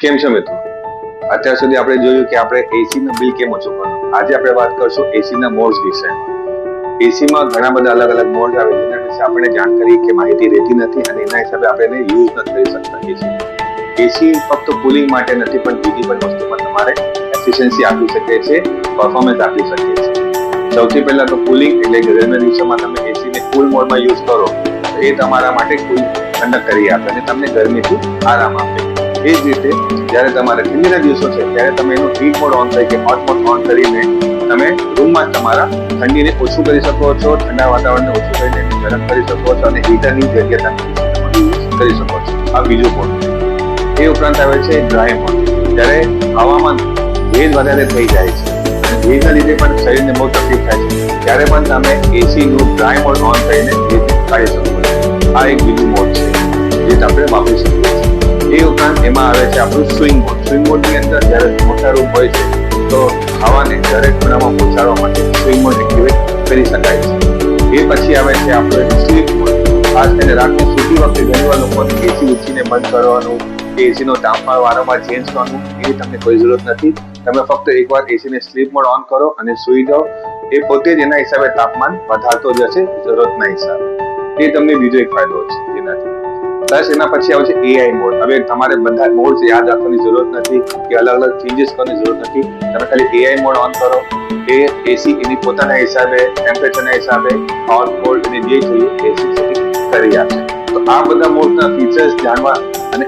કેમ છો મિત્રો? અત્યાર સુધી આપણે જોયું કે આપણે એસી નું બિલ કેમ ઓછું કરવું. આજે આપણે વાત કરશું એસી ના મોડ્સ વિષયમાં. એસી માં ઘણા બધા અલગ અલગ મોડ્સ આવે જેના વિશે આપણે જાણકારી કે માહિતી રહેતી નથી અને એના હિસાબે આપણે એને યુઝ નથી કરી શકતા. એસી ફક્ત કુલિંગ માટે નથી પણ બીજી પણ વસ્તુમાં તમારે એફિશિયન્સી આપી શકે છે, પરફોર્મન્સ આપી શકે છે. સૌથી પહેલા તો કુલિંગ એટલે ગરમીના દિવસોમાં તમે એસી ને કુલ મોડમાં યુઝ કરો તો એ તમારા માટે કુલ ઠંડક કરી આપે અને તમને ગરમીથી આરામ આપે. એ જ રીતે જ્યારે તમારે ઠંડીના દિવસો છે ત્યારે તમે એનું હીટ મોડ ઓન કરી કે હોટ મોડ ઓન કરીને તમે રૂમમાં તમારા ઠંડીને ઓછું કરી શકો છો, ઠંડા વાતાવરણને ઓછું કરીને એને ગરમ કરી શકો છો અને હીટરની જગ્યાએ તમે યુઝ કરી શકો છો. આ બીજું મોડ. એ ઉપરાંત આવે છે ડ્રાય મોડ. જ્યારે હવામાન ભેજ વધારે થઈ જાય છે અને ભેજના લીધે પણ શરીરને બહુ તકલીફ થાય છે ત્યારે પણ તમે એસીનું ડ્રાય મોડ ઓન કરીને ભેજને કાઢી શકો છો. આ એક બીજું મોડ છે જે આપણે વાપરી શકીએ છીએ. એ ઉપરાંત એમાં આવે છે આપણું સ્વિંગ મોડ. સ્વિંગ મોડની અંદર જ્યારે મોટા રૂમ હોય છે તો હવાને દરેક ખૂણામાં પહોંચાડવા માટે સ્વિંગ મોડ એક્ટિવેટ કરી શકાય છે. એ પછી આવે છે આપણું સ્લીપ મોડ. ખાસ કરીને રાત્રે સૂતી વખતે ઘણીવાર લોકોને એસી ઉઠીને બંધ કરવાનું કે એસીનો તાપમાન વારંવાર ચેન્જ કરવાનું એ તમને કોઈ જરૂરત નથી. તમે ફક્ત એકવાર એસીને સ્લીપ મોડ ઓન કરો અને સૂઈ જાઓ. એ પોતે જ એના હિસાબે તાપમાન વધારતો જશે જરૂરતના હિસાબે. એ તમને બીજો એક ફાયદો છે એનાથી. પ્લસ એના પછી આવે છે એઆઈ મોડ. હવે તમારે બધા મોડ્સ યાદ રાખવાની જરૂરત નથી કે અલગ અલગ ચેન્જીસ કરવાની જરૂરત નથી. તમે ખાલી એઆઈ મોડ ઓન કરો, એ એસી એની પોતાના હિસાબે ટેમ્પરેચરના હિસાબે હોટ કોલ્ડ એને જે જોઈએ એસી સેટિંગ કરી આપશે. તો આ બધા મોડના ફીચર્સ જાણવા અને